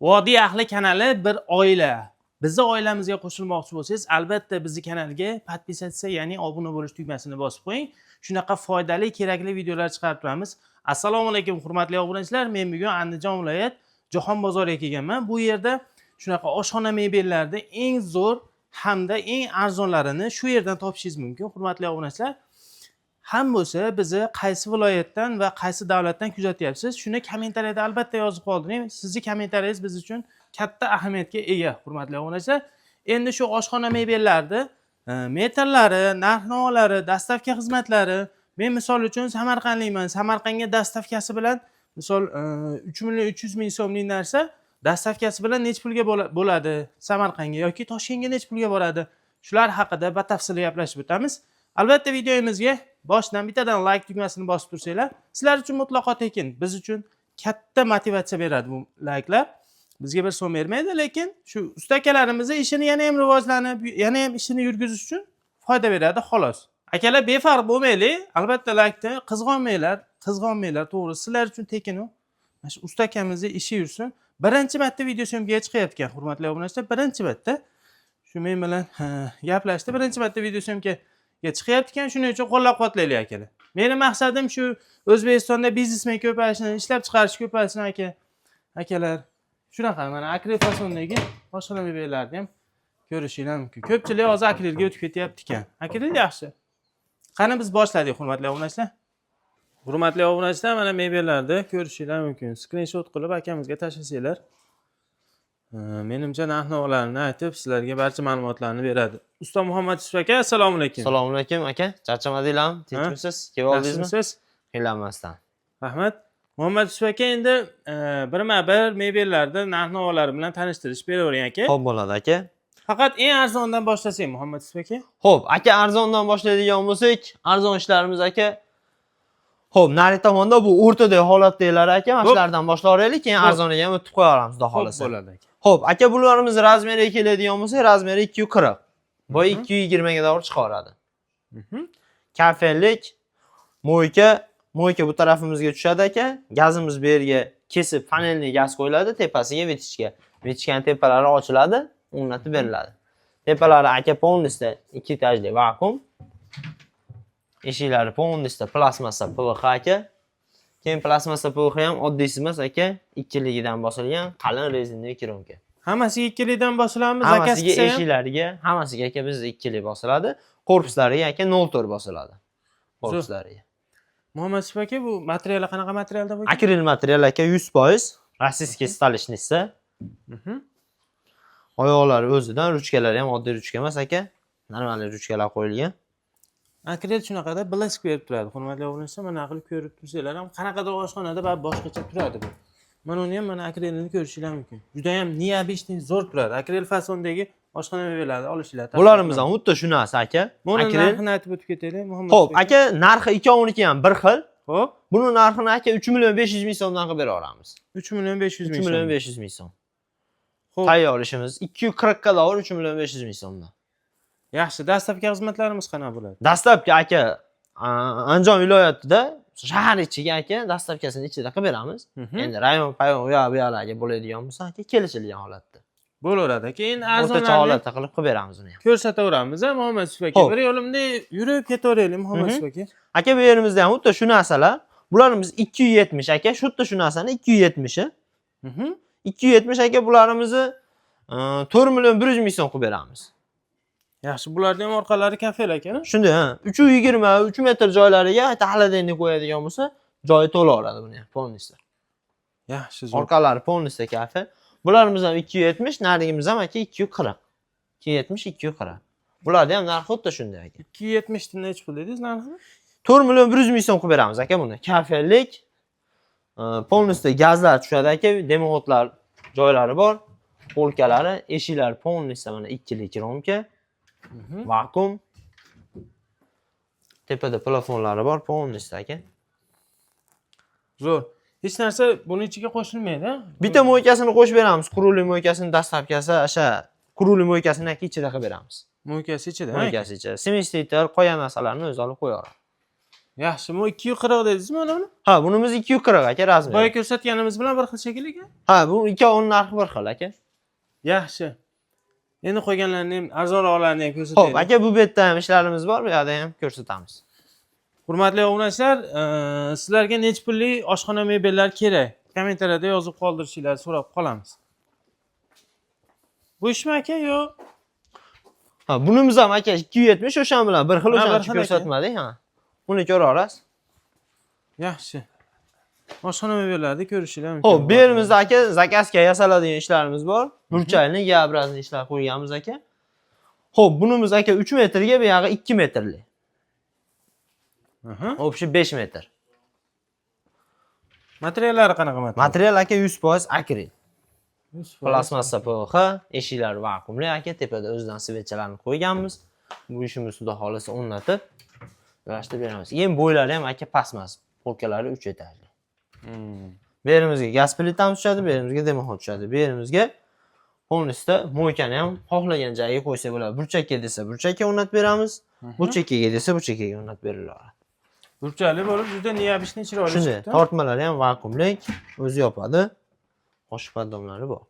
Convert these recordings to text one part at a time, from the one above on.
Vodiy ahli kanali bir oila. Bizni oilamizga qo'shilmoqchi bo'lsangiz, albatta bizni kanalga podpisatsiya, ya'ni obuna bo'lish tugmasini bosib qo'ying. Shunaqa foydali, kerakli videolar chiqarib turamiz. Assalomu alaykum hurmatli obunachilar. Men bugun Andijon viloyat Jahon bozoriga kelganman. Bu yerda shunaqa oshxona mebellarida eng zo'r hamda eng arzonlarini shu yerdan topishingiz mumkin, hurmatli obunachilar. Ham bo'lsa bizni qaysi viloyatdan va qaysi davlatdan kuzatyapsiz, shuni kommentariyada albatta yozib qoldiring. Sizning kommentariyangiz biz uchun katta ahamiyatga ega, hurmatli obunachilar. Endi shu oshxona mebellarida metrlari, narx-navolari, dastavka xizmatlari, men misol uchun Samarqandlikman. Samarqandga dastavkasi bilan misol 3.300.000 so'mlik narsa dastavkasi bilan nech pulga bo'ladi Samarqandga yoki Toshkentga nech pulga boradi? Shular haqida batafsil gaplashib o'tamiz. Albatta videomizga boshidan bittadan like tugmasini bosib tursanglar, sizlar uchun mutlaqo tekin, biz uchun katta motivatsiya beradi bu likelar. Bizga bir so'm bermaydi, lekin shu usta akalarimizning ishini yana ham rivojlanib, yana ham ishini yurgizish uchun foyda beradi xolos. Akalar befarq bo'lmaylik, albatta like'ni qizg'onmanglar, to'g'ri, sizlar uchun tekin u. Mana shu usta akamizning ishi yursin. Birinchi marta video syomkaga chiqayotgan, hurmatli obunachilar, birinchi marta. Shu men bilan gaplashdi, birinchi marta video syomkaga chiqyapti ekan, shuning uchun qo'llab-quvvatlaylik akalar. Mening maqsadim shu O'zbekistonda biznesmen ko'payishini, ishlab chiqarish ko'payishini akalar. Shunaqa mana akril fasondagi oshxona mebellarni ham ko'rishinglar mumkin. Ko'pchilik hozir akrilga o'tib ketyapti ekan. Akril yaxshi. Qani biz boshladik, hurmatli obunachilar. Hurmatli obunachilar, mana mebellarni ko'rishinglar mumkin. Skrinshot qilib akamizga tashlasanglar, menimcha narx-navolarni aytib, sizlarga barcha ma'lumotlarni beradi. Usta Muhammad Yusuf aka, assalomu alaykum. Assalomu alaykum aka. Charchamadinglarmi? Tinchmisiz? Kelib oldingizmi? Qiynalmasdan. Rahmat. Muhammad Yusuf aka, endi birma-bir mebellarda narx-navolari bilan tanishtirish beravering aka. Xo'p bo'ladi aka. Faqat eng arzondan boshlasak, Muhammad Yusuf aka. Xo'p, aka arzondan boshlaydigan bo'lsak, arzon ishlarimiz aka. Xo'p, nari tomonda bu o'rtadagi holatdagilar aka, mana shulardan boshlaylik, keyin arzoniga ham o'tib qo'yamiz, xudo xolasa. Bo'ladi aka. Xo'p, aka bularimiz razmeriga keladigan bo'lsa, razmeri 240. Bu 220 ga to'g'ri chiqaradi. Kafellik, mo'yka bu tarafimizga tushadi aka. Gazimiz bu yerga kesib, panelli gaz qo'yiladi, tepasiga vetichka. Vetichkaning tepalari ochiladi, o'rnatib beriladi. Tepalari aka polnisda 2 etajli vakuum. Eshiklari polnisda plastmassa PVH aka. Keyin plastmassa PVH ham oddiysi emas aka, ikkiligidan bosilgan qalin rezinli kromka. Hammasiga ikkilikdan bosilamiz, hammasiga eshiklariga, hammasiga aka bizda ikkilik bosiladi. Korpuslariga aka 0.4 bosiladi. Korpuslariga. Muhammad Yusuf aka, bu material qanaqa materialda bo'lgan? Akril material aka 100%, rossiyskiy stolishniца. Oyoqlari o'zidan, ruchkalari ham oddiy ruchka emas aka. Normal ruchkalar qo'yilgan. Akril shunaqada blisk berib turadi. Hurmatli obunachilar, mana qilib ko'rib tursanglar ham qanaqadir oshxonada boshqacha turadi bu. Mana uni ham mana akrilini ko'rishinglar mumkin. Juda ham niabishni zo'r turadi. Akril fasondagi oshxona mebellarni olishinglar. Bularimiz ham xuddi shu narsa aka. Buni narxini aytib o'tib ketaylik, Muhammad. Xo'p, aka narxi ikkoviniki ham bir xil. Xo'p. Buni narxini aka 3.500.000 so'mdan qilib bera olamiz. 3.500.000 so'm. 3.500.000 so'm. Xo'p. Tayyor ishimiz 240 ga davr 3.500.000 so'mdan. Yaxshi, dastavka xizmatlarimiz qanaqa bo'ladi? Dastavka aka Andijon viloyatida shahar ichiga aka dastavkasini ichida qilib beramiz. Endi rayon payon u yoqlarga bo'ladigan bo'lsa aka kelishilgan holatda. Bo'laveradi. Keyin o'rtacha holatda qilib beramiz uni ham. Ko'rsataveramiz, Muhammad Yusuf aka. Bir yo'limda yurib ketaveraylik, Muhammad Yusuf aka. Aka bu yerimizda ham xuddi shu narsalar. Bularimiz 270 aka, xuddi shu narsani 270i. 270 aka bularimizni 4.100.000 so'm qilib beramiz. Yaxshi, bularning ham orqalari kafel ekan. Shunday, 320, 3 metr joylariga taxladeni qo'yadigan bo'lsa, joyi to'laveradi buni ham, polnisda. Yaxshi, zo'r. Orqalari polnisda kafel. Bularimiz ham 270, narigimiz ham aka 240. 270, 240. Bularda ham narxi xuddi shunday aka. 270 dan nech pul dedingiz narxini? 4.100.000 so'm qilib beramiz aka buni. Kafellik, polnisda gazlar tushadi aka, demoxodlar joylari bor. Polkalari, eshiklari polnisda mana ikkilik kromka. Vakuum. Tepada plafonlari bor, polnisda aka. Zo'r. Hech narsa buning ichiga qo'shilmaydi. Bitta mo'ykasini qo'shib beramiz. Quruli mo'ykasini dastavkasi, o'sha quruli mo'ykasini aka ichida qilib beramiz. Mo'ykasi ichida. Mo'ykasi ichida. Semestitr qo'ygan narsalarni o'zi olib qo'yaveradi. Yaxshi, bu 240 dedingizmi mana buni? Ha, bunimiz 240 aka razmeri. Boya ko'rsatganimiz bilan bir xil shekilli-ku. Ha, bu ikkovining narxi bir xil aka. Yaxshi. Endi qo'yganlarni ham arzonroqlarini ham Xo'p, ko'rsataylik. aka bu yerda ham ishlarimiz bor, bu yerda ham ko'rsatamiz. Hurmatli obunachilar, sizlarga necha pullik oshxona mebellari kerak? Kommentariyada yozib qoldirishingizni so'rab qolamiz. Bu ishmi aka yo? Ha, bunimiz ham aka 270 o'shan bilan bir xil Ha, bir o'shancha xil aka. ko'rsatmadik, ha. Buni ko'raverasiz. Yaxshi. Oshxona mebellarni ko'rishinglar mumkin. Xo'p, bu yerimizda aka zakazga yasaladigan ishlarimiz bor. Burchakli, gabrazli ishlar qo'yganmiz aka. Xo'p, bunimiz aka 3 metrga, bu yog'i 2 metrli. Aha. Общий 5 metr. Materiallari qanaqa material? Material aka 100% akril. Plastmassa PVH, eshiklar vakuumli aka, tepada o'zidan svetchalarni qo'yganmiz. Bu ishimiz xudo xolasa o'rnatib, yarashtirib beramiz. Keyin bo'ylari ham aka pastmas, polkalari 3 etajli. Bu yerimizga gaz plitamiz tushadi, bu yerimizga demaxot tushadi. Bu yerimizga polnisda moykani ham xohlagan joyiga qo'ysa bo'ladi. Burchakka desa burchakka o'rnatib beramiz, burchakkaga desa burchakkaga o'rnatib beriladi. Burchakli bo'lib, juda neobishni chiroyli Shunday, chiqdi. tortmalari ham vakuumlik, o'zi yopadi. Qoshiq padomlari bor.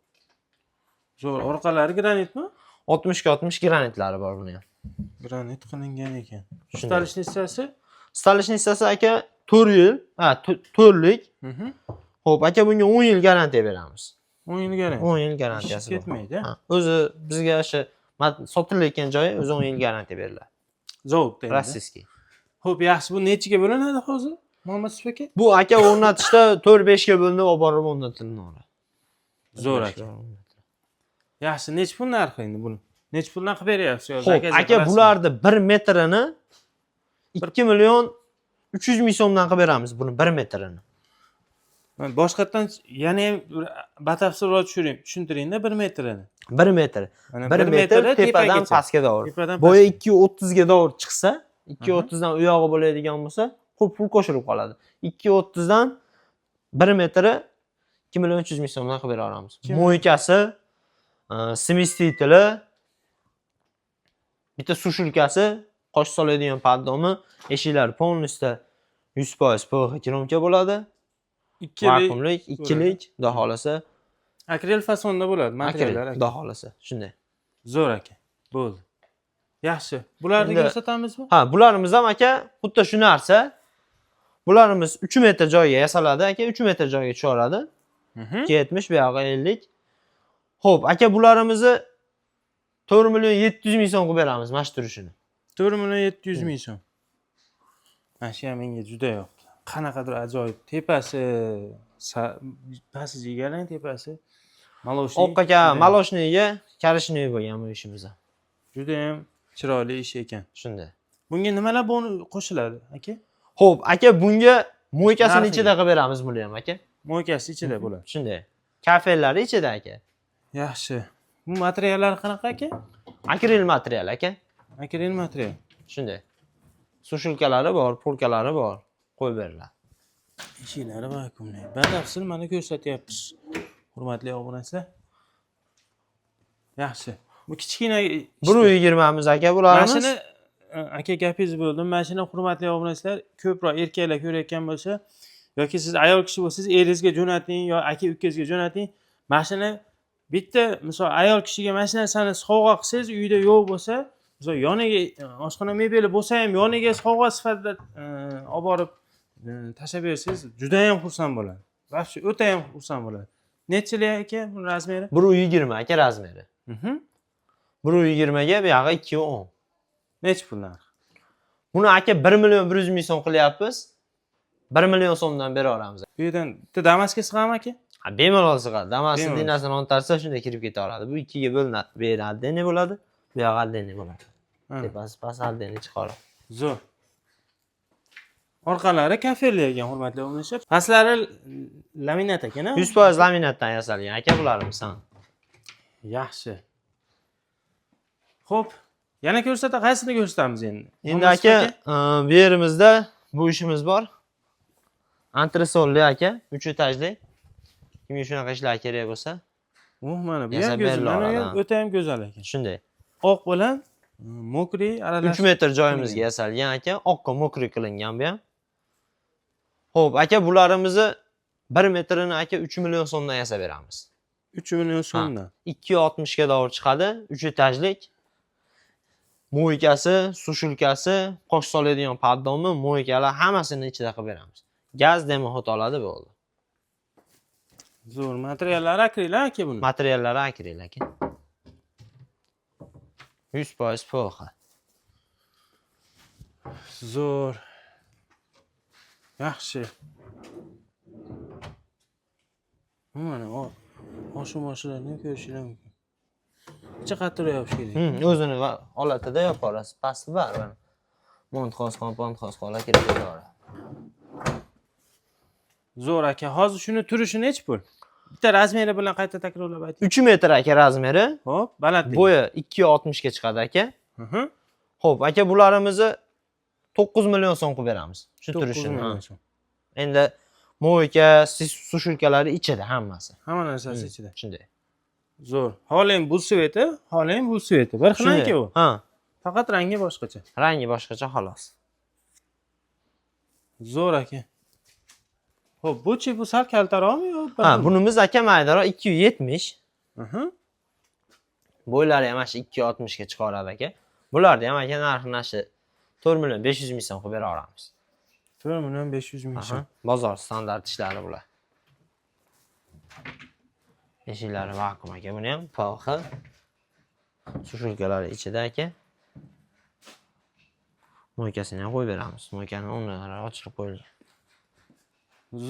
Zo'r, orqalari granitmi? 60 ga 60 granitlari bor buni ham. Granit qilingan ekan. Shunday. Ustalish listasi? Stalishni istasa aka 4 yil, 4lik. Xo'p, aka bunga 10 yil garantiya beramiz. 10 yil garantiya. 10 yil garantiyasi bor. Ketmaydi. Ha, o'zi bizga o'sha sotilayotgan joyi o'zi 10 yil garantiya beriladi. Zavod deydi. Rossiyskiy. Xo'p, yaxshi. Bu nechiga bo'linadi hozir? Muhammad Yusuf aka? Bu aka o'rnatishda 4-5 ga bo'linib olib borib o'rnatiladi. Zo'r aka. Yaxshi, necha pul narxi endi buni? Necha puldan qilib beryapsiz? Xo'p, aka bularni 1 metrini 2 million 300 ming so'mdan qilib beramiz buni 1 metrini. Boshqatdan yana ham batafsilroq tushuntiring-da 1 metrini. 1 metr. Mana 1 metr tepadan pastga dovur. Bo'yi 2.30 ga dovur chiqsa, 2.30 dan u yog'i bo'ladigan bo'lsa, ko'p pul qo'shilib qoladi. 2.30 dan 1 metri 2 million 300 ming so'mdan qilib bera olamiz. Mo'ykasi, smestitili, bitta sushilkasi, qosh soladigan paddomi, eshiklar polnisda 100% PVH kromka bo'ladi. Vakuumlik, 2lik, xudo xolasa. Akril fasonda bo'ladi materiallar. Xudo xolasa, shunday. Zo'r aka. Bo'ldi. Yaxshi. Bularni Endi- ko'rsatamizmi? Ha, bularimiz ham aka xuddi shu narsa. Bularimiz 3 metr joyga yasaladi aka, 3 metr joyga tushaveradi. 270 bu yog'i 50. Xo'p, aka bularimizni 4 million 700 ming so'm qilib beramiz mana shu turishini. 4 million 700 ming so'm. Mana shu ham menga juda yoqdi. Qanaqadir ajoyib. Tepasi pasti jigarlang tepasi. Maloshni. Oq aka maloshniga karishni bo'lgan bu ishimiz ham. Juda ham chiroyli ish ekan. Shunday. Bunga nimalar qo'shiladi, aka? Xo'p, aka bunga mo'ykasini Narxi. ichida qilib beramiz buni ham aka. Mo'ykasi ichida bo'ladi. Shunday. Kafellari ichida aka. Yaxshi. Bu materiallar qanaqa aka? Akril material aka. Akril material. Shunday. Sushilkalari bor, polkalari bor. Qo'yib beriladi. Eshiklari vakuumli. Batafsil mana ko'rsatyapmiz. Hurmatli obunachilar. Yaxshi. Bu kichkina 120 miz aka bularimiz. mashina aka gapingiz bo'ldim. Mashina hurmatli obunachilar ko'proq erkaklar ko'rayotgan bo'lsa yoki siz ayol kishi bo'lsangiz eringizga jo'nating yo aka ukangizga jo'nating. Mashina bitta misol ayol kishiga mashinasini sovg'a qilsangiz uyda yo'q bo'lsa, misol yoniga oshxona mebeli bo'lsa ham yoniga sovg'a sifatida olib borib tashlab bersangiz juda ham xursand bo'ladi. Вообще o'ta ham xursand bo'ladi. Nechilik aka bu razmeri? 120 aka razmeri. 120 ga bu yog'i 210. Necha pul narxi? Buni aka 1 million 100 ming so'm qilyapmiz. 1 million so'mdan bera olamiz. Bu yerdan bitta Damasga sig'adimi aka? Ha, bemalol sig'adi. Damas'ni Bemalol. dinasini ontarsa shunday kirib keta oladi. Bu ikkiga bo'linadi. Bu yer addeni bo'ladi, bu yoq addeni bo'ladi. Tepasi past addeni chiqaradi. Zo'r. Orqalari kafelli ekan, hurmatli obunachilar. Pastlari laminat ekan-a? 100% laminatdan yasalgan aka bularimiz ham. Yaxshi. Xo'p, yana qaysini ko'rsatamiz endi? Endi aka, bu yerimizda bu ishimiz bor. Antresolli aka, 3 etajli. Kimga shunaqa ishlar kerak bo'lsa, Mana bu ham Yasab go'zal, beriladi, mana ha. ham o'ta ham go'zal ekan. shunday. Oq bilan mokriy 3 aralashib. metr joyimizga yasalgan aka, oqqa mokri qilingan bu ham. Xo'p, aka bularimizni 1 metrini aka 3 million so'mdan yasab beramiz. 3 million so'mdan. 260 ga davr chiqadi, 3 etajlik. Mo'ykasi, sushulkasi, qo'sh soladigan poddomi, mo'ykalar hammasini ichida qilib beramiz. Gaz demo-hot oladi bo'ldi. Zo'r. Materiallari akrilik aka buni. Materiallari akrilik aka. 100% PVH. Zo'r. Yaxshi. Mana oshlarni ko'rishingiz mumkin. Necha qattiq yopish kerak? O'zini holatida yoparasiz. Pasti bor mana. Mont xos qolar kirib ketadi. Zo'r aka. Hozir shuni turishi nechi pul? Bitta razmeri bilan qayta takrorlab ayting. 3 metr aka razmeri. Xo'p, balandligi. Bo'yi 260 ga chiqadi aka. Mhm. Xo'p, aka bularimizni 9 million so'm qilib beramiz. Shu 9 turishini. million so'm. Endi mo'yka, sushulkalari ichida hammasi. Hamma narsasi ichida. Shunday. Zo'r. Holing bu sveti, holing bu sveti. Bir xil aka u. Ha, Faqat rangi boshqacha. rangi boshqacha xolos. Zo'r aka. Xo'p, bu-chi bu sal kaltaroqmi yo? Ha, bunimiz aka maydaroq 270. Mhm. Bo'ylari ham mana 260 ga chiqaradi aka. Bularni ham aka narxi 4 million 500 ming so'm qilib bera olamiz. 4 million 500 ming so'm. Bozor standart ishlari bular. Eshiklari vakuum aka, buni ham PVH. Sushulkalari ichida aka. Mo'ykasini ham qo'yib beramiz. Mo'ykani o'rnlari ochilib qo'yilgan.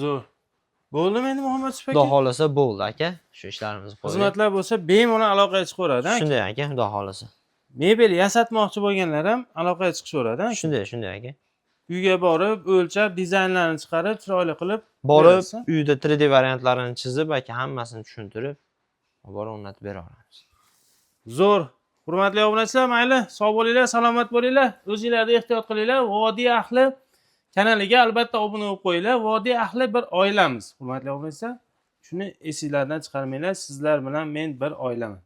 Zo'r. Bo'ldimi endi Muhammad Sufaka? Xudo xolasa bo'ldi aka. Shu ishlarimizni qo'ydik. Xizmatlar bo'lsa bemalol aloqaga chiqaveradi. Shunday aka, xudo xolasa. Mebel yasatmoqchi bo'lganlar ham aloqaga chiqishaveradi. Shunday aka. Uyga borib, o'lchab, dizaynlarini chiqarib, chiroyli qilib Borib, berasiz. uyda 3D variantlarini chizib aka hammasini tushuntirib, borib o'rnatib bera olamiz. Zo'r. Hurmatli obunachilar, mayli, sog' bo'linglar, salomat bo'linglar. O'zingizlarni ehtiyot qilinglar. Vodiy ahli kanaliga albatta obuna bo'lib qo'yinglar. Vodiy ahli bir oilamiz. Hurmatli obunachilar, shuni esingizlardan chiqarmanglar. Sizlar bilan men bir oilaman.